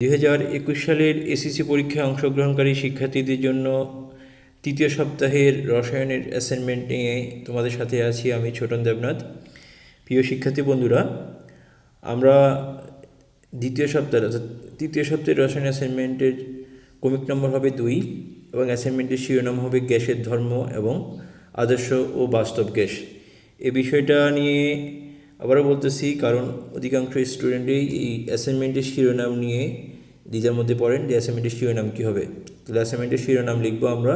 2021 সালের এসএসসি পরীক্ষায় অংশগ্রহণকারী শিক্ষার্থীদের জন্য তৃতীয় সপ্তাহের রসায়নের অ্যাসাইনমেন্ট নিয়ে তোমাদের সাথে আছি আমি ছোটন দেবনাথ। প্রিয় শিক্ষার্থী বন্ধুরা, আমরা তৃতীয় সপ্তাহের রসায়ন অ্যাসাইনমেন্টের কমিক নম্বর হবে 2 এবং অ্যাসাইনমেন্টের শিরোনাম হবে গ্যাসের ধর্ম এবং আদর্শ ও বাস্তব গ্যাস। এই বিষয়টা নিয়ে আবারও বলতেছি, কারণ অধিকাংশ স্টুডেন্টই এই অ্যাসাইনমেন্টের শিরোনাম নিয়ে দ্বিধার মধ্যে পড়েন যে অ্যাসাইনমেন্টের শিরোনাম কী হবে। তাহলে অ্যাসাইনমেন্টের শিরোনাম লিখব আমরা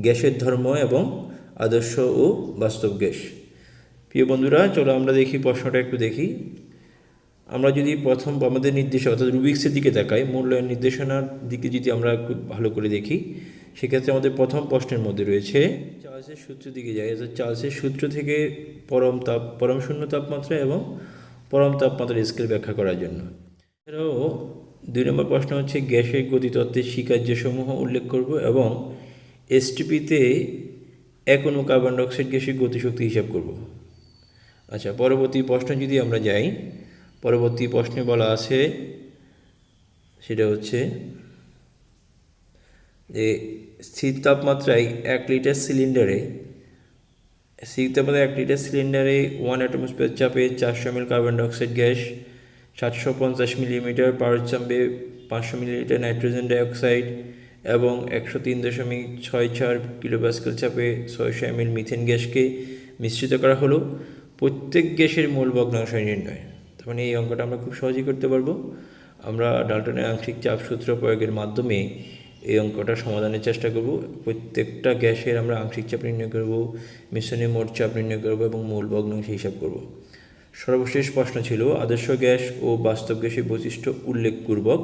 গ্যাসের ধর্ম এবং আদর্শ ও বাস্তব গ্যাস। প্রিয় বন্ধুরা, চলো আমরা দেখি প্রশ্নটা একটু দেখি। আমরা যদি প্রথম আমাদের নির্দেশনা অর্থাৎ রুবিক্সের দিকে তাকাই, মূল্যায়ন নির্দেশনার দিকে যদি আমরা একটু ভালো করে দেখি, সেক্ষেত্রে আমাদের প্রথম প্রশ্নের মধ্যে রয়েছে চার্লসের সূত্র দিকে যাই। অর্থাৎ চার্লসের সূত্র থেকে পরম শূন্য তাপমাত্রা এবং পরম তাপমাত্রার স্কেল ব্যাখ্যা করার জন্য। এছাড়াও 2 নম্বর প্রশ্ন হচ্ছে গ্যাসের গতিতত্ত্বের স্বীকার্যসমূহ উল্লেখ করব এবং এসটিপিতে এক অণু কার্বন ডাইঅক্সাইড গ্যাসের গতিশক্তি হিসাব করব। আচ্ছা, পরবর্তী প্রশ্ন যদি আমরা যাই, পরবর্তী প্রশ্নে বলা আছে সেটা হচ্ছে যে স্থির তাপমাত্রায় 1 লিটার সিলিন্ডারে 1 অ্যাটমোস্ফিয়ার চাপে 400 ml carbon dioxide gas, 750 millimetre পারদ-চাপে 500 মিলিলিটার নাইট্রোজেন ডাইঅক্সাইড এবং 103.64 কিলোপ্যাসকেল চাপে 600 ml মিথেন গ্যাসকে মিশ্রিত করা হলো। প্রত্যেক গ্যাসের মোল ভগ্নাংশ নির্ণয়। তার মানে এই অঙ্কটা আমরা খুব সহজেই করতে পারবো। আমরা ডাল্টনের আংশিক চাপ সূত্র প্রয়োগের মাধ্যমে এই অঙ্কটা সমাধানের চেষ্টা করব। প্রত্যেকটা গ্যাসের আমরা আংশিক চাপ নির্ণয় করব, মিশ্রণের মোট চাপ নির্ণয় করব এবং মূল ভগ্নাংশ হিসাব করব। সর্বশেষ প্রশ্ন ছিল আদর্শ গ্যাস ও বাস্তব গ্যাসের বৈশিষ্ট্য উল্লেখপূর্বক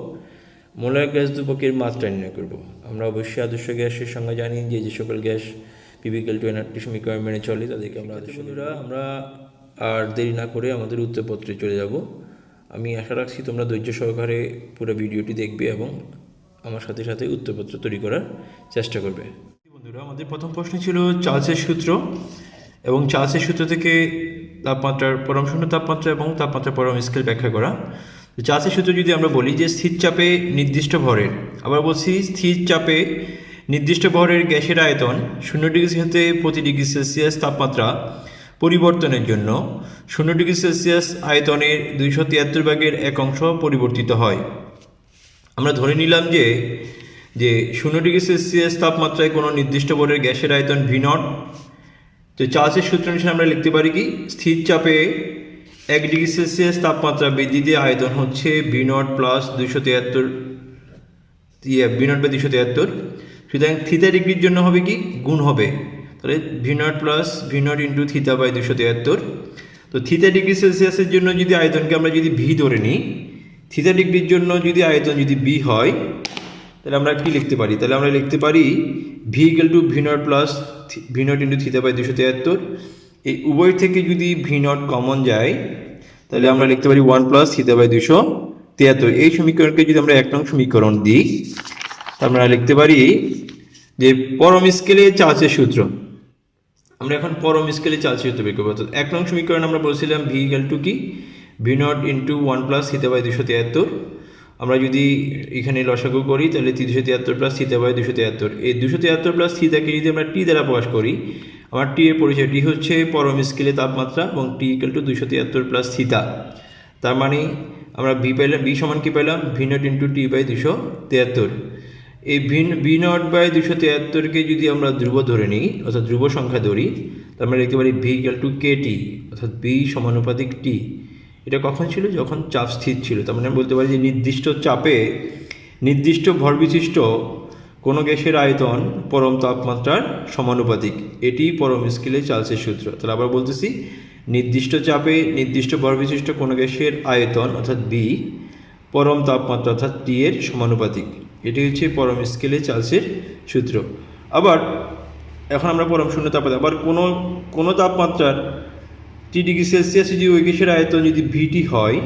মোলার গ্যাস দুপকের মাত্রা নির্ণয় করব। আমরা অবশ্যই আদর্শ গ্যাসের সংজ্ঞা জানি যে সকল গ্যাস PV=NRT সমীকরণ মেনে চলে তাদেরকে আমরা আদর্শ। আমরা আর দেরি না করে আমাদের উত্তরপত্রে চলে যাব। আমি আশা রাখছি তোমরা ধৈর্য সহকারে পুরো ভিডিওটি দেখবে এবং আমার সাথে সাথে উত্তরপত্র তৈরি করার চেষ্টা করবে। বন্ধুরা, আমাদের প্রথম প্রশ্ন ছিল চার্লসের সূত্র এবং চার্লসের সূত্র থেকে তাপমাত্রার পরম শূন্য তাপমাত্রা এবং তাপমাত্রার পরম স্কেল ব্যাখ্যা করা। চার্লসের সূত্র যদি আমরা বলি যে স্থির চাপে নির্দিষ্ট ভরের, আবার বলছি স্থির চাপে নির্দিষ্ট ভরের গ্যাসের আয়তন 0 ডিগ্রি হতে প্রতি ডিগ্রি সেলসিয়াস তাপমাত্রা পরিবর্তনের জন্য 0 ডিগ্রি সেলসিয়াস আয়তনের 273 ভাগের 1 অংশ পরিবর্তিত হয়। আমরা ধরে নিলাম যে 0 ডিগ্রি সেলসিয়াস তাপমাত্রায় কোনো নির্দিষ্ট ভরের গ্যাসের আয়তন V0। তো চার্লসের সূত্র অনুসারে আমরা লিখতে পারি কি, স্থির চাপে 1 ডিগ্রি সেলসিয়াস তাপমাত্রা বৃদ্ধিতে আয়তন হচ্ছে V0 প্লাস 273 V0/273। সুতরাং থিটা ডিগ্রির জন্য হবে কি, গুণ হবে, তাহলে V0 প্লাস V0 ইন্টু θ/273। তো থিটা ডিগ্রি সেলসিয়াসের জন্য যদি আয়তনকে আমরা যদি V ধরে নিই, থিটা ডিগ্রির জন্য যদি আয়তন যদি B হয়, তাহলে আমরা কি লিখতে পারি, তাহলে আমরা লিখতে পারি V=V0 প্লাস V0 ইন্টু θ/273। এই উভয় থেকে যদি V0 কমন যায়, তাহলে আমরা লিখতে পারি 1 প্লাস θ/273। এই সমীকরণকে যদি আমরা 1 নং সমীকরণ দিই, আমরা লিখতে পারি যে পরম স্কেলে চার্লসের সূত্র। আমরা এখন পরম স্কেলে চার্লসের সূত্র বের করব। অর্থাৎ 1 নং সমীকরণ আমরা বলছিলাম V= কি, V0 ইন্টু 1 প্লাস θ/273। আমরা যদি এখানে লসাগু করি তাহলে 273 প্লাস θ/273। এই 273 প্লাস থিটাকে যদি আমরা টি দ্বারা প্রকাশ করি, আমার টি এর পরিচয়, টি হচ্ছে পরম স্কেলে তাপমাত্রা এবং টি = 273 প্লাস থিটা। তার মানে আমরা B সমান কি পেলাম, V0 ইন্টু T/273। এই V0/273কে যদি আমরা ধ্রুব ধরে নিই, অর্থাৎ ধ্রুব সংখ্যা ধরি, তার মানে লিখতে পারি V = KT, অর্থাৎ B সমানুপাতিক T। এটা কখন ছিল, যখন চাপ স্থির ছিল। তার মানে বলতে পারি যে নির্দিষ্ট চাপে নির্দিষ্ট ভর বিশিষ্ট কোনো গ্যাসের আয়তন পরম তাপমাত্রার সমানুপাতিক। এটি পরম স্কেলে চার্লসের সূত্র। তাহলে আবার বলতেছি, নির্দিষ্ট চাপে নির্দিষ্ট ভর বিশিষ্ট কোনো গ্যাসের আয়তন অর্থাৎ B পরম তাপমাত্রা অর্থাৎ T এর সমানুপাতিক। এটি হচ্ছে পরম স্কেলে চার্লসের সূত্র। আবার এখন আমরা পরম শূন্য তাপমাত্রা, আবার কোনো তাপমাত্রার T ডিগ্রি সেলসিয়াসে যদি ওই গ্যাসের আয়তন যদি VT হয়,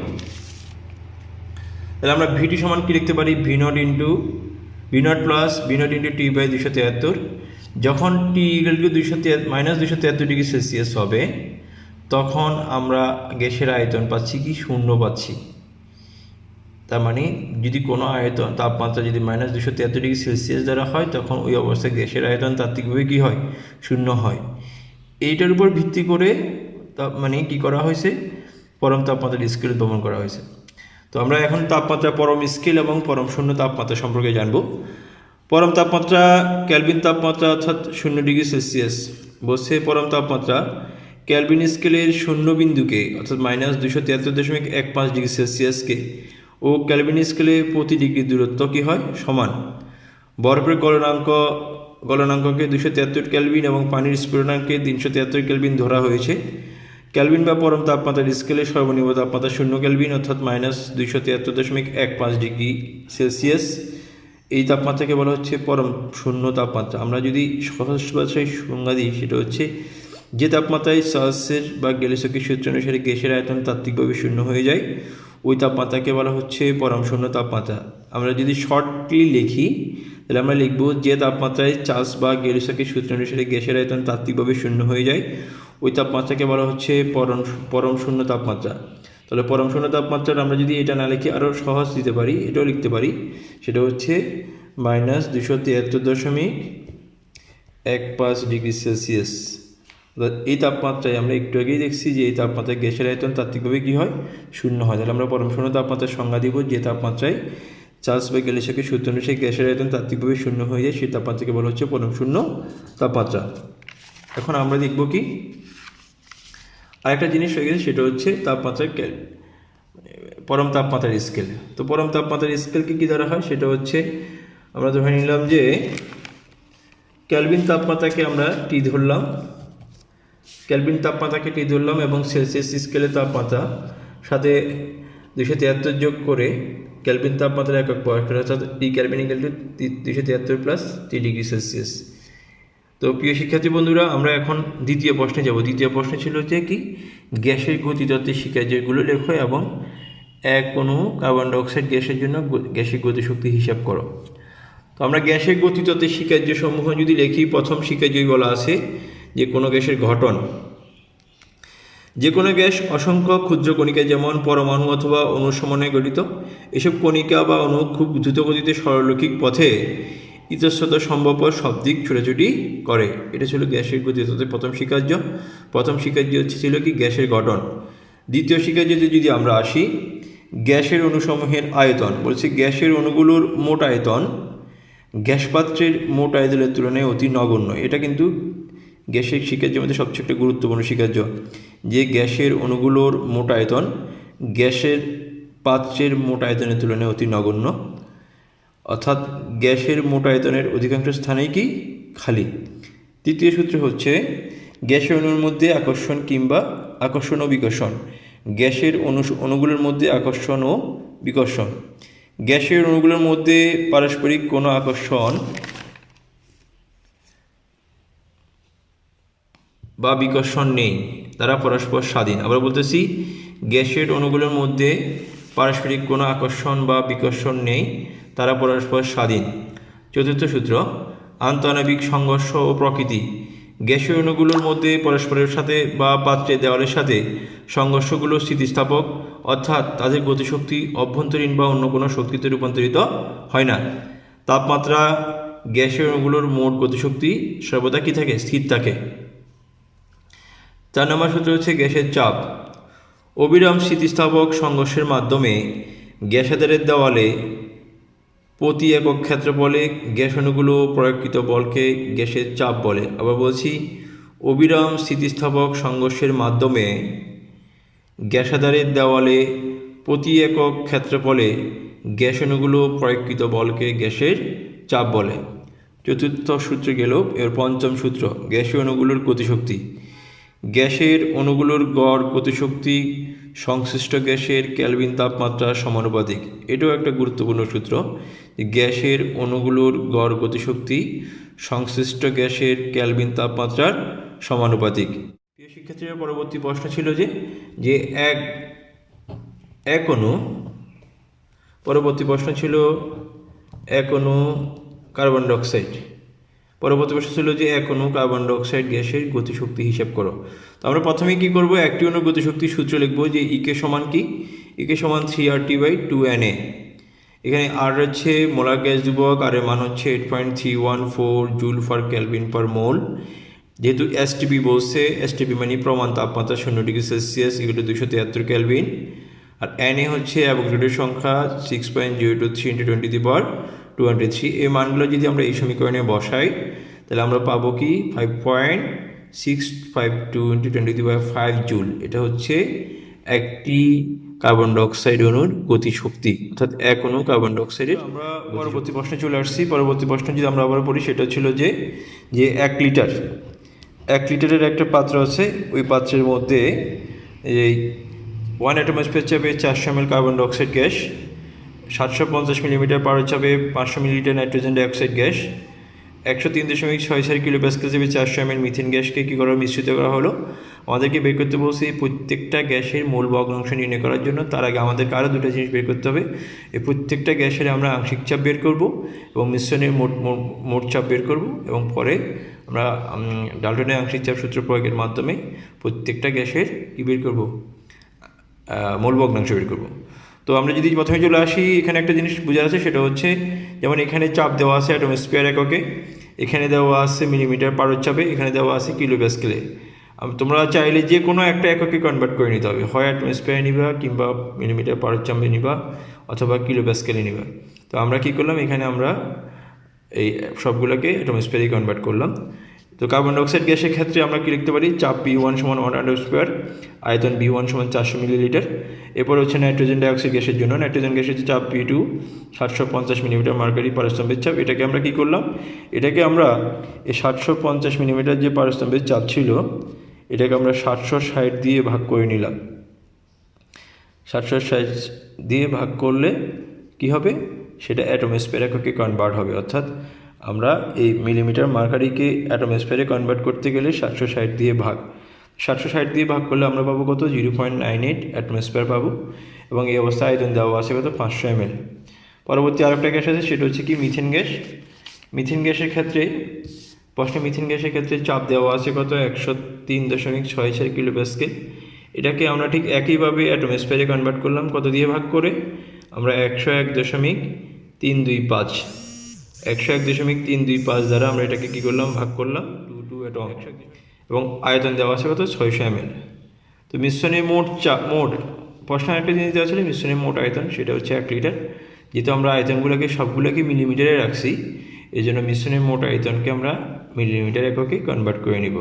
তাহলে আমরা VT সমান কি লিখতে পারি, V0 plus V0 into T/273। যখন T = -273 ডিগ্রি সেলসিয়াস হবে, তখন আমরা গ্যাসের আয়তন পাচ্ছি কি, 0 পাচ্ছি। তার মানে যদি কোনো আয়তন তাপমাত্রা যদি -273°C দ্বারা হয়, তখন ওই অবস্থায় গ্যাসের আয়তন তাত্ত্বিকভাবে কী হয়? শূন্য হয়। এইটার উপর ভিত্তি করে মানে কি করা হয়েছে? পরম তাপমাত্রার স্কেল উদ্ভাবন করা হয়েছে। তো আমরা এখন তাপমাত্রা পরম স্কেল এবং পরম শূন্য তাপমাত্রা সম্পর্কে জানব। পরম তাপমাত্রা কেলভিন তাপমাত্রা অর্থাৎ 0°C বলছে পরম তাপমাত্রা কেলভিন স্কেলের শূন্য বিন্দুকে অর্থাৎ -273.15°C ও কেলভিন স্কেলে প্রতি ডিগ্রি দূরত্ব কি হয়? সমান। বরফের গলনাঙ্ককে 273 কেলভিন এবং পানির স্ফুটনাঙ্ককে 373 কেলভিন ধরা হয়েছে। কেলভিন বা পরম তাপমাত্রার স্কেলে সর্বনিম্ন তাপমাত্রা 0 কেলভিন অর্থাৎ -273.15°C। এই তাপমাত্রাকে বলা হচ্ছে পরম শূন্য তাপমাত্রা। আমরা যদি সহজ ভাষায় সংজ্ঞা দিই, সেটা হচ্ছে যে তাপমাত্রায় চার্লসের বা গ্যালিসকের সূত্র অনুসারে গ্যাসের আয়তন তাত্ত্বিকভাবে শূন্য হয়ে যায়, ওই তাপমাত্রাকে বলা হচ্ছে পরম শূন্য তাপমাত্রা। আমরা যদি শর্টলি লিখি, তাহলে আমরা লিখব যে তাপমাত্রায় চার্লস বা গ্যালিসকের সূত্র অনুসারে গ্যাসের আয়তন তাত্ত্বিকভাবে শূন্য হয়ে যায়, ওই তাপমাত্রাকে বলা হচ্ছে পরম শূন্য তাপমাত্রা। তাহলে পরম শূন্য তাপমাত্রার আমরা যদি এটা না লিখে আরও সহজ দিতে পারি, এটাও লিখতে পারি, সেটা হচ্ছে -273.15°C। এই তাপমাত্রায় আমরা একটু আগেই দেখছি যে এই তাপমাত্রায় গ্যাসের আয়তন তাত্ত্বিকভাবে কী হয়? শূন্য হয়। তাহলে আমরা পরম শূন্য তাপমাত্রার সংজ্ঞা দিব যে তাপমাত্রায় চার্লস বা গ্যালিসকের সূত্র অনুসারে গ্যাসের আয়তন তাত্ত্বিকভাবে শূন্য হয়ে যায়, সেই তাপমাত্রাকে বলা হচ্ছে পরম শূন্য তাপমাত্রা। এখন আমরা দেখব কি আরেকটা জিনিস হয়ে গেছে, সেটা হচ্ছে তাপমাত্রার পরম তাপমাত্রার স্কেল। তো পরম তাপমাত্রার স্কেলকে কী ধরা হয়? সেটা হচ্ছে আমরা ধরে নিলাম যে কেলভিন তাপমাত্রাকে আমরা টি ধরলাম, এবং সেলসিয়াস স্কেলের তাপমাত্রা সাথে 273 যোগ করে কেলভিন তাপমাত্রার একক প্রকাশ করা, অর্থাৎ টি কেলভিন = 273 + 3°C। তো প্রিয় শিক্ষার্থী বন্ধুরা, আমরা এখন দ্বিতীয় প্রশ্নে যাব। দ্বিতীয় প্রশ্ন ছিল যে কি গ্যাসের গতিতত্ত্বের শিকার্যগুলো লেখো এবং এক অণু কার্বন ডাইঅক্সাইড গ্যাসের জন্য গ্যাসের গতিশক্তি হিসাব করো। তো আমরা গ্যাসের গতিতত্ত্বের শিকার্যসমূহ যদি লিখি, প্রথম শিকার্যই বলা আছে যে কোনো গ্যাসের গঠন। যে কোনো গ্যাস অসংখ্য ক্ষুদ্র কণিকা যেমন পরমাণু অথবা অণুর সমন্বয়ে গঠিত। এসব কণিকা বা অণু খুব দ্রুত গতিতে সরলরৈখিক পথে ইতস্তত সম্ভবপর সব দিক ছোটাছুটি করে। এটা ছিল গ্যাসের গতিতত্ত্বের প্রথম শিকার্য। প্রথম শিকার্য ছিল কি গ্যাসের গঠন। দ্বিতীয় শিকার্যতে যদি আমরা আসি, গ্যাসের অণুসমূহের আয়তন। বলছে গ্যাসের অণুগুলোর মোট আয়তন গ্যাস পাত্রের মোট আয়তনের তুলনায় অতি নগণ্য। এটা কিন্তু গ্যাসের শিকার্যের মধ্যে সবচেয়ে একটা গুরুত্বপূর্ণ শিকার্য, যে গ্যাসের অণুগুলোর মোট আয়তন গ্যাসের পাত্রের মোট আয়তনের তুলনায় অতি নগণ্য, অর্থাৎ গ্যাসের মোট আয়তনের অধিকাংশ স্থানেই কি খালি। তৃতীয় সূত্র হচ্ছে গ্যাসের অণুর মধ্যে আকর্ষণ কিংবা আকর্ষণ ও বিকর্ষণ। গ্যাসের অণুগুলোর মধ্যে আকর্ষণ ও বিকর্ষণ। গ্যাসের অণুগুলোর মধ্যে পারস্পরিক কোনো আকর্ষণ বা বিকর্ষণ নেই, তারা পরস্পর স্বাধীন। আবার বলতেছি, গ্যাসের অণুগুলোর মধ্যে পারস্পরিক কোনো আকর্ষণ বা বিকর্ষণ নেই, তারা পরস্পর স্বাধীন। চতুর্থ সূত্র আন্তঃআণবিক সংঘর্ষ ও প্রকৃতি। গ্যাসীয় অণুগুলোর মধ্যে পরস্পরের সাথে বা পাত্রের দেওয়ালের সাথে সংঘর্ষগুলো স্থিতিস্থাপক, অর্থাৎ তাদের গতিশক্তি অভ্যন্তরীণ বা অন্য কোনো শক্তিতে রূপান্তরিত হয় না। তাপমাত্রা গ্যাসীয় অণুগুলোর মোট গতিশক্তি সর্বদা কী থাকে? স্থির থাকে। 4 নম্বর সূত্র হচ্ছে গ্যাসের চাপ। অবিরাম স্থিতিস্থাপক সংঘর্ষের মাধ্যমে গ্যাসাধারের দেওয়ালে প্রতি একক ক্ষেত্রফলে গ্যাস অণুগুলো প্রয়োগকৃত বলকে গ্যাসের চাপ বলে। আবার বলছি, অবিরাম স্থিতিস্থাপক সংঘর্ষের মাধ্যমে গ্যাসাধারের দেওয়ালে প্রতি একক ক্ষেত্রফলে গ্যাস অণুগুলো প্রয়োগকৃত বলকে গ্যাসের চাপ বলে। চতুর্থ সূত্র গেল। এর পঞ্চম সূত্র গ্যাসীয় অণুগুলোর গতিশক্তি। গ্যাসের অণুগুলোর গড় গতিশক্তি সংশ্লিষ্ট গ্যাসের কেলভিন তাপমাত্রার সমানুপাতিক। এটাও একটা গুরুত্বপূর্ণ সূত্র। গ্যাসের অণুগুলোর গড় গতিশক্তি সংশ্লিষ্ট গ্যাসের কেলভিন তাপমাত্রার সমানুপাতিক। প্রিয় শিক্ষার্থীরা, পরবর্তী প্রশ্ন ছিল যে এক অণু, পরবর্তী প্রশ্ন ছিল এক অণু কার্বন ডাইঅক্সাইড। পরবর্তী প্রশ্ন ছিল যে এক অণু কার্বন ডাইঅক্সাইড গ্যাসের গতিশক্তি হিসাব করো। তো আমরা প্রথমে কি করব? একটি অণুর গতিশক্তির সূত্র লিখব যে ইকে সমান কি? একে সমান 3RT/2Na। এখানে আর হচ্ছে মোলার গ্যাস ধ্রুবক, আর এর মান হচ্ছে 8.314 জুল ফর কেলভিন পার মোল। যেহেতু এসটিপি বলছে, এসটিপি মানে প্রমাণ তাপমাত্রা 0°C এগুলো 273 কেলভিন। আর এনএ হচ্ছে অ্যাভোগাড্রোর সংখ্যা 6.023 × 10⁻²3। এই মানগুলো যদি আমরা এই সমীকরণে বসাই তাহলে আমরা পাবো কি 5.652 × 10⁵ জুল। এটা হচ্ছে একটি কার্বন ডাইঅক্সাইড অণুর গতিশক্তি, অর্থাৎ এক অণু কার্বন ডাইঅক্সাইডের। আমরা পরবর্তী প্রশ্নে চলে আসছি। পরবর্তী প্রশ্ন যদি আমরা আবার পড়ি, সেটা ছিল যে 1 লিটারের একটা পাত্র আছে, ওই পাত্রের মধ্যে এই 1 অ্যাটমসফিয়ার চাপে 400 ml carbon dioxide gas, 750 millimetre পার চাপে 500 millilitre nitrogen dioxide gas, 103.64 kilopascal চাপে 400 ml মিথেন গ্যাসকে কী করা মিশ্রিত করা হলো। আমাদেরকে বের করতে বলছে এই প্রত্যেকটা গ্যাসের মোল ভগ্নাংশ নির্ণয় করার জন্য। তার আগে আমাদেরকে আরও দুটো জিনিস বের করতে হবে। এই প্রত্যেকটা গ্যাসের আমরা আংশিক চাপ বের করব এবং মিশ্রণের মোট চাপ বের করব, এবং পরে আমরা ডাল্টনের আংশিক চাপ সূত্র প্রয়োগের মাধ্যমে প্রত্যেকটা গ্যাসের কী বের করব, মোল ভগ্নাংশ বের করব। তো আমরা যদি প্রথমে চলে আসি, এখানে একটা জিনিস বোঝা আছে, সেটা হচ্ছে যেমন এখানে চাপ দেওয়া আছে অ্যাটমসফিয়ার এককে, এখানে দেওয়া আছে মিলিমিটার পার চাপে, এখানে দেওয়া আছে কিলোপ্যাসকেলে। তোমরা চাইলে যে কোনো একটা এককে কনভার্ট করে নিতে হবে, হয় অ্যাটমসফিয়ারে নিবা, কিংবা মিলিমিটার পার চাপে নিবা, অথবা কিলোপ্যাসকেলে নিবা। তো আমরা কি করলাম, এখানে আমরা এই সবগুলোকে অ্যাটমসফিয়ারে কনভার্ট করলাম। তো কার্বন ডাইঅক্সাইড গ্যাসের ক্ষেত্রে আমরা কি লিখতে পারি, চাপ P1 = 1 atmosphere, আয়তন B1 = 400 মিলিলিটার। এরপর হচ্ছে নাইট্রোজেন ডাইঅক্সাইড গ্যাসের জন্য, নাইট্রোজেন গ্যাসের চাপ P2 750 মিলিমিটার মার্কারি পারস্তম্ভের চাপ। এটাকে আমরা কি করলাম, এটাকে আমরা এই 750 মিলিমিটার যে পারস্তম্ভের চাপ ছিল, এটাকে আমরা 760 দিয়ে ভাগ করে নিলাম। 760 দিয়ে ভাগ করলে কি হবে, সেটা অ্যাটমসফিয়ার এককে কনভার্ট হবে। অর্থাৎ আমরা এই মিলিমিটার মার্কারিকে অ্যাটমসফিয়ারে কনভার্ট করতে গেলে 760 দিয়ে ভাগ, 760 দিয়ে ভাগ করলে আমরা পাবো কত, 0.98 অ্যাটমসফিয়ার পাবো। এবং এই অবস্থায় আয়তন দেওয়া আছে কত, 500 ml। পরবর্তী আরেকটা গ্যাস আছে, সেটা হচ্ছে কি মিথেন গ্যাস। মিথেন গ্যাসের ক্ষেত্রে প্রশ্নে মিথেন গ্যাসের ক্ষেত্রে চাপ দেওয়া আছে কত, 103.64 কিলোপ্যাসকেল। এটাকে আমরা ঠিক একইভাবে অ্যাটমসফিয়ারে কনভার্ট করলাম, কত দিয়ে ভাগ করে, আমরা 101.325 101.325 দ্বারা আমরা এটাকে কী করলাম, ভাগ করলাম 2 অ্যাটম, এবং আয়তন দেওয়া আছে কত, 600 ml। তো মিশ্রণের মোট প্রশ্ন একটা জিনিস দেওয়া ছিল, মিশ্রণের মোট আয়তন, সেটা হচ্ছে 1 লিটার। যেহেতু আমরা আয়তনগুলোকে সবগুলোকে মিলিমিটারে রাখছি, এই জন্য মিশ্রণের মোট আয়তনকে আমরা মিলিমিটার এককে কনভার্ট করে নিব।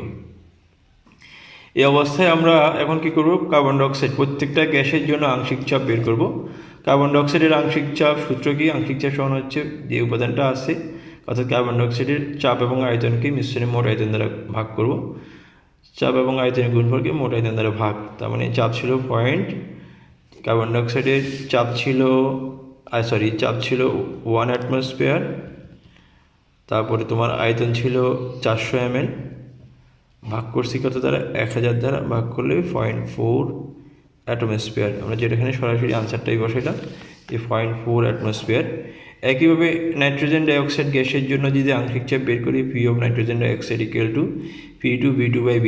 এই অবস্থায় আমরা এখন কি করব, কার্বন ডাইঅক্সাইড প্রত্যেকটা গ্যাসের জন্য আংশিক চাপ বের করব। কার্বন ডাইঅক্সাইডের আংশিক চাপ সূত্র কি, আংশিক চাপ সমান হচ্ছে যে উপাদানটা আছে, অর্থাৎ কার্বন ডাইঅক্সাইডের চাপ এবং আয়তনকে মিশ্রণের মোট আয়তন দ্বারা ভাগ করব। চাপ এবং আয়তনের গুণফলকে মোট আয়তন দ্বারা ভাগ, তার মানে চাপ ছিল কার্বন ডাইঅক্সাইডের চাপ ছিল 1 অ্যাটমসফিয়ার, তারপরে তোমার আয়তন ছিল 400 ml, ভাগ করছি কত দ্বারা, 1000 দ্বারা ভাগ করলে 0.4 অ্যাটমসফিয়ার। আমরা যেটা এখানে সরাসরি আনসারটাই বসাইলাম, এই 0.4 অ্যাটমসফিয়ার। একইভাবে নাইট্রোজেন ডাইঅক্সাইড গ্যাসের জন্য যদি আংশিক চাপ বের করি, P of nitrogen dioxide = P2V2/B।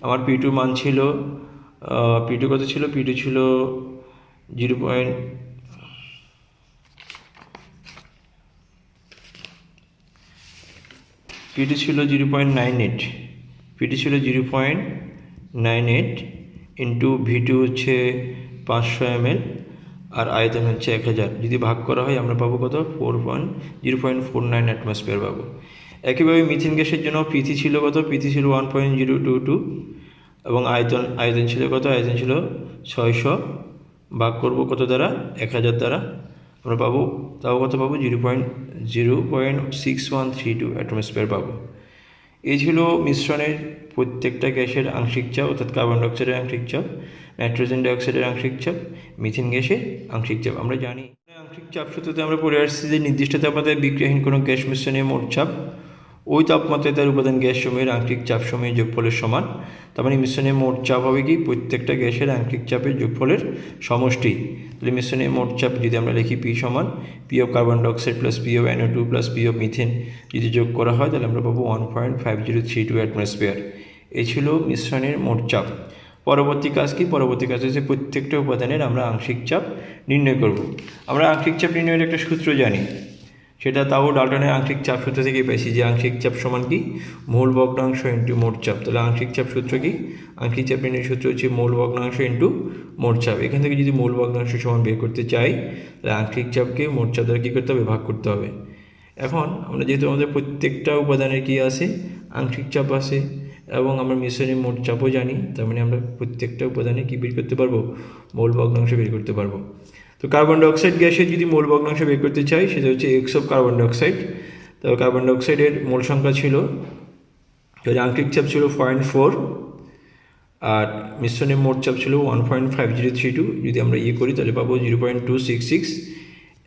আমার P2 মান ছিল, P2 কত ছিল, P2 ছিল 0.98 ইন্টু V2 হচ্ছে 500 ml, আর আয়তন হচ্ছে 1000। যদি ভাগ করা হয় আমরা পাবো কত, 0.49 অ্যাটমসফিয়ার পাবো। একইভাবে মিথেন গ্যাসের জন্য P3 ছিল কত, P3 ছিল 1.022, এবং আয়তন ছিল কত, আয়তন ছিল 600, ভাগ করব কত দ্বারা, 1000 দ্বারা, আমরা পাবো কত পাবো, 0.6132 অ্যাটমসফিয়ার পাবো। এই ছিল মিশ্রণের প্রত্যেকটা গ্যাসের আংশিক চাপ, অর্থাৎ কার্বন ডাইঅক্সাইডের আংশিক চাপ, নাইট্রোজেন ডাইঅক্সাইডের আংশিক চাপ, মিথেন গ্যাসের আংশিক চাপ। আমরা জানি আংশিক চাপ সূত্রতে আমরা পড়ে আসছি যে নির্দিষ্ট তাপমাত্রায় বিক্রিয়াহীন কোনো গ্যাস মিশ্রণের মোট চাপ ওই তাপমাত্রায় তার উপাদান গ্যাসসমূহের আংশিক চাপসমূহের যোগফলের সমান। তার মানে মিশ্রণের মোট চাপ হবে কি, প্রত্যেকটা গ্যাসের আংশিক চাপের যোগফলের সমষ্টি। তাহলে মিশ্রণের মোট চাপ যদি আমরা লিখি P সমান P of carbon dioxide plus P of NO2 plus P of methane, যদি যোগ করা হয় তাহলে আমরা পাবো 1.5032 অ্যাটমসফিয়ার। এই ছিল মিশ্রণের মোট চাপ। পরবর্তী কাজ কি? পরবর্তী কাজ হচ্ছে প্রত্যেকটা উপাদানের আমরা আংশিক চাপ নির্ণয় করব। আমরা আংশিক চাপ নির্ণয়ের একটা সূত্র জানি, সেটা তাও ডাল্টনের আংশিক চাপ সূত্র থেকে পেয়েছি যে আংশিক চাপ সমান কি? মূল ভগ্নাংশ ইন্টু মোট চাপ। তাহলে আংশিক চাপ সূত্র কি? আংশিক চাপ নির্ণয়ের সূত্র হচ্ছে মূল ভগ্নাংশ ইন্টু মোট চাপ। এখান থেকে যদি মূল ভগ্নাংশ সমান বের করতে চাই, তাহলে আংশিক চাপকে মোট চাপ দ্বারা কী করতে হবে? ভাগ করতে হবে। এখন আমরা যেহেতু আমাদের প্রত্যেকটা উপাদানের কি আছে? আংশিক চাপ আছে, এবং আমরা মিশ্রণের মোট চাপও জানি, তার মানে আমরা প্রত্যেকটা উপাদানে কি বের করতে পারবো? মূল ভগ্নাংশ বের করতে পারবো। তো কার্বন ডাইঅক্সাইড গ্যাসের যদি মূল ভগ্নাংশ বের করতে চাই, সেটা হচ্ছে এক্স অফ কার্বন ডাইঅক্সাইড। তো কার্বন ডাইঅক্সাইডের মূল সংখ্যা ছিল, আংশিক চাপ ছিল 0.4, আর মিশ্রণের মোট চাপ ছিল 1.5032। যদি আমরা করি তাহলে পাবো 0.266।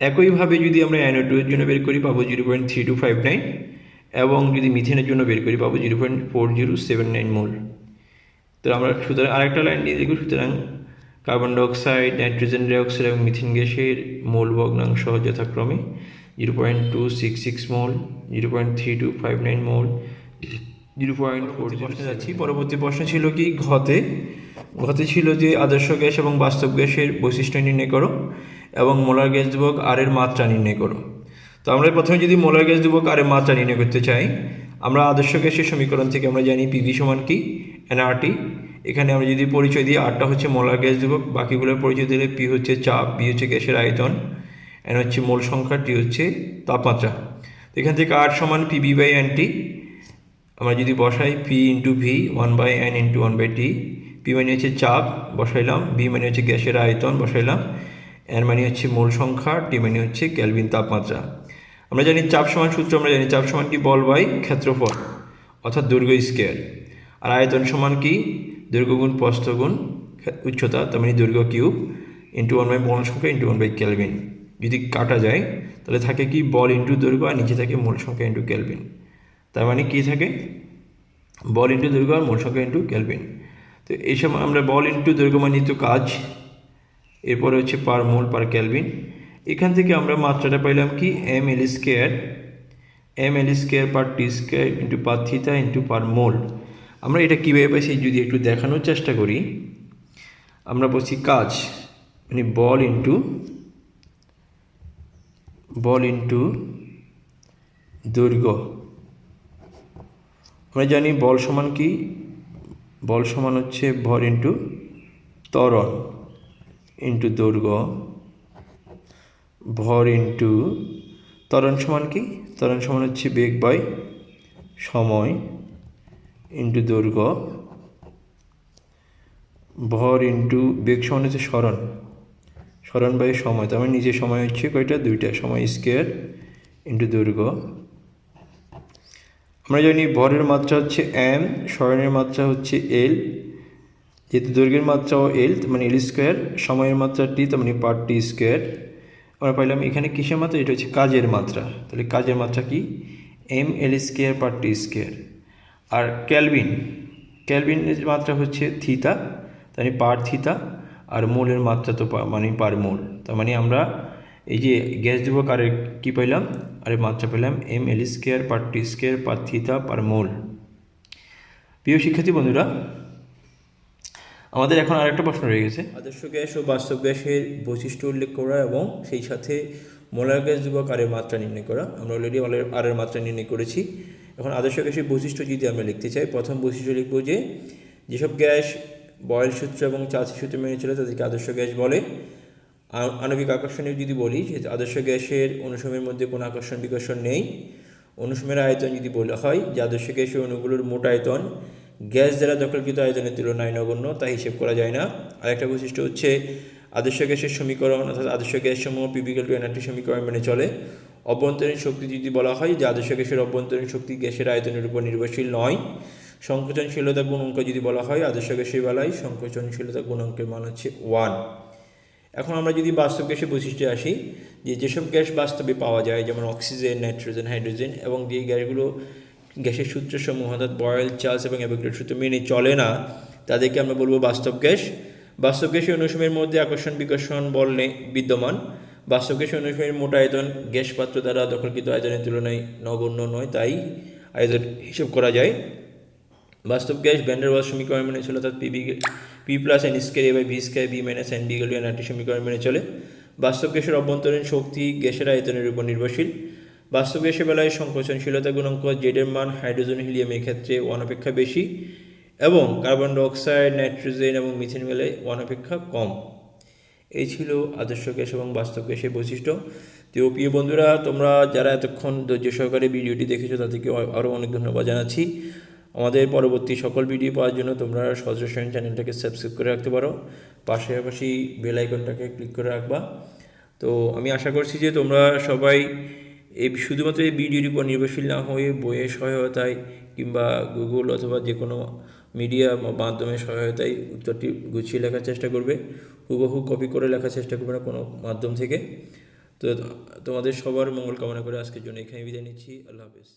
একইভাবে যদি আমরা NO2 এর জন্য বের করি পাবো 0.3259, এবং যদি মিথেনের জন্য বের করি পাবো 0.4079 মোল। তো আমরা সুতরাং আরেকটা লাইন দিয়ে দেখব। সুতরাং কার্বন ডাইঅক্সাইড, নাইট্রোজেন ডাইঅক্সাইড এবং মিথেন গ্যাসের মূল ভগ্নাংশ যথাক্রমে 0.266 মোল, 0.3259 মোল, 0.40। যাচ্ছি পরবর্তী প্রশ্ন ছিল কি? ঘতে ছিল যে আদর্শ গ্যাস এবং বাস্তব গ্যাসের বৈশিষ্ট্য নির্ণয় করো এবং মোলার গ্যাস ধ্রুবক আর এর মাত্রা নির্ণয় করো। তো আমরা প্রথমে যদি মোলার গ্যাস ধ্রুবক আর এর মাত্রা নির্ণয় করতে চাই, আমরা আদর্শ গ্যাসের সমীকরণ থেকে আমরা জানি পিভি সমান কি? nRT। এখানে আমরা যদি পরিচয় দিই, আরটা হচ্ছে মোলার গ্যাস ধ্রুবক, বাকিগুলোর পরিচয় দিলে পি হচ্ছে চাপ, বি হচ্ছে গ্যাসের আয়তন, এন হচ্ছে মোল সংখ্যা, টি হচ্ছে তাপমাত্রা। তো এখান থেকে আর সমান পিবি বাই এনটি। আমরা যদি বসাই P into V 1/n into 1/t। P মানে হচ্ছে চাপ বসাইলাম, বি মানে হচ্ছে গ্যাসের আয়তন বসাইলাম, এন মানে হচ্ছে মোল সংখ্যা, টি মানে হচ্ছে কেলভিন তাপমাত্রা। আমরা জানি চাপ সমান সূত্র, আমরা জানি চাপ সমান কি? বল বাই ক্ষেত্রফল, অর্থাৎ দৈর্ঘ্য স্কয়ার। আর আয়তন সমান কি? দৈর্ঘ্য গুণ প্রস্থ গুণ উচ্চতা, তার মানে দৈর্ঘ্য কিউব ইন্টু 1/, মোল সংখ্যা ইন্টু 1/, কেলভিন। যদি কাটা যায় তাহলে থাকে কি? বল ইন্টু দৈর্ঘ্য, আর নিচে থাকে মোল সংখ্যা ইন্টু কেলভিন। তার মানে কি থাকে? বল ইন্টু দৈর্ঘ্য আর মোল সংখ্যা ইন্টু কেলভিন। তো এই সময় আমরা বল ইন্টু দৈর্ঘ্য মানে তো কাজ, এরপরে হচ্ছে পার মোল পার কেলভিন। এখান থেকে আমরা মাত্রাটা পাইলাম কি? ml স্কয়ার পার টি স্কয়ার ইন্টু পার থিটা ইন্টু পার মোল। আমরা এটা কীভাবে পাইছি যদি একটু দেখানোর চেষ্টা করি। আমরা বলছি কাজ মানে বল ইন্টু দৈর্ঘ্য। আমরা জানি বল সমান কি? বল সমান হচ্ছে ভর ইন্টু ত্বরণ ইন্টু দৈর্ঘ্য, ভর ইন্টু ত্বরণ সমান কি? ত্বরণ সমান হচ্ছে বেগ বাই সময় ইন্টু দৈর্ঘ্য, ভর ইন্টু বেগ সমান হচ্ছে সরণ বাই সময়। তার মানে নিচে সময় হচ্ছে কয়টা? 2টা, সময় স্কয়ার ইন্টু দৈর্ঘ্য। আমরা জানি ভরের মাত্রা হচ্ছে m, সরণের মাত্রা হচ্ছে l, যেহেতু দৈর্ঘ্যের মাত্রাও l মানে l স্কয়ার, সময়ের মাত্রা t তার মানে পার টি স্কয়ার। আমরা পাইলাম এখানে কিসের মাত্রা? এটা হচ্ছে কাজের মাত্রা। তাহলে কাজের মাত্রা কি? ml স্কয়ার পার টি স্কয়ার। আর ক্যালভিনের মাত্রা হচ্ছে থিটা, তার মানে পার থিটা, আর মোলের মাত্রা তো মানে পার মোল। তার মানে আমরা এই যে গ্যাস ধ্রুবক আর কী পাইলাম? আরে মাত্রা পেলাম ml স্কয়ার পার টি স্কয়ার পার থিটা পার মোল। প্রিয় শিক্ষার্থী বন্ধুরা, আমাদের এখন আরেকটা প্রশ্ন রয়ে গেছে, আদর্শ গ্যাস ও বাস্তব গ্যাসের বৈশিষ্ট্য উল্লেখ করা এবং সেই সাথে মোলার গ্যাস ধ্রুবক আর এর মাত্রা নির্ণয় করা। আমরা অলরেডি আর এর মাত্রা নির্ণয় করেছি। এখন আদর্শ গ্যাসের বৈশিষ্ট্য যদি আমরা লিখতে চাই, প্রথম বৈশিষ্ট্য লিখব যে যেসব গ্যাস বয়েল সূত্র এবং চার্লস সূত্র মেনে চলে তাদেরকে আদর্শ গ্যাস বলে। আণবিক আকর্ষণের যদি বলি যে আদর্শ গ্যাসের অণুসমূহের মধ্যে কোনো আকর্ষণ বিকর্ষণ নেই। অণুসমূহের আয়তন যদি বলা হয় যে আদর্শ গ্যাসের অণুগুলোর মোট আয়তন গ্যাস দ্বারা দখলকৃত আয়তনের তুলনায় নগণ্য, তা হিসেব করা যায় না। আরেকটা বৈশিষ্ট্য হচ্ছে আদর্শ গ্যাসের সমীকরণ অর্থাৎ আদর্শ গ্যাস সমূহ পিভিক্যাল টু এনআরটি সমীকরণ মেনে চলে। অভ্যন্তরীণ শক্তি যদি বলা হয় যে আদর্শ গ্যাসের অভ্যন্তরীণ শক্তি গ্যাসের আয়তনের উপর নির্ভরশীল নয়। সংকোচনশীলতা গুণাঙ্ক যদি বলা হয় আদর্শ গ্যাসের বেলায় সংকোচনশীলতা গুণাঙ্কের মান হচ্ছে 1। এখন আমরা যদি বাস্তব গ্যাসের বৈশিষ্ট্যে আসি, যে যেসব গ্যাস বাস্তবে পাওয়া যায় যেমন অক্সিজেন, নাইট্রোজেন, হাইড্রোজেন এবং যে গ্যাসগুলো গ্যাসের সূত্রসমূহ অর্থাৎ বয়েল, চার্লস এবং অ্যাভোগাড্রো সূত্র মেনে চলে না, তাদেরকে আমরা বলবো বাস্তব গ্যাস। বাস্তব গ্যাসের অণুসমূহের মধ্যে আকর্ষণ বিকর্ষণ বল বিদ্যমান। বাস্তব গ্যাসের অণুসমূহের মোট আয়তন গ্যাস পাত্র দ্বারা দখলকৃত আয়তনের তুলনায় নগণ্য নয়, তাই আয়তন হিসাব করা যায়। বাস্তব গ্যাস ভ্যান ডার ওয়ালস সমীকরণ মেনে চলে, অর্থাৎ P plus N square A by V square B minus N D equal to NRT সমীকরণ মেনে চলে। বাস্তব গ্যাসের অভ্যন্তরীণ শক্তি গ্যাসের আয়তনের উপর নির্ভরশীল। বাস্তব গ্যাসের বেলায় সংকোচনশীলতা গুণাঙ্ক জেডের মান হাইড্রোজেন হিলিয়ামের ক্ষেত্রে 1 অপেক্ষা বেশি এবং কার্বন ডাইঅক্সাইড নাইট্রোজেন এবং মিথেন বেলায় 1 অপেক্ষা কম। এই ছিল আদর্শ গ্যাস এবং বাস্তব গ্যাসের বৈশিষ্ট্য। তো প্রিয় বন্ধুরা, তোমরা যারা এতক্ষণ ধৈর্য সহকারে ভিডিওটি দেখেছো তাদেরকে আরও অনেক ধন্যবাদ জানাচ্ছি। আমাদের পরবর্তী সকল ভিডিও পাওয়ার জন্য তোমরা সহজ রসায়ন চ্যানেলটাকে সাবস্ক্রাইব করে রাখতে পারো, পাশাপাশি বেল আইকনটাকে ক্লিক করে রাখবা। তো আমি আশা করছি যে তোমরা সবাই শুধুমাত্র এই ভিডিওর উপর নির্ভরশীল না হয়ে বইয়ের সহায়তায় কিংবা গুগল অথবা যে কোনো মিডিয়া মাধ্যমের সহায়তায় উত্তরটি গুছিয়ে লেখার চেষ্টা করবে, হুবহু কপি করে লেখার চেষ্টা করবে না কোনো মাধ্যম থেকে। তো তোমাদের সবার মঙ্গল কামনা করে আজকের জন্য এখানে বিদায় নিচ্ছি। আল্লাহ হাফেজ।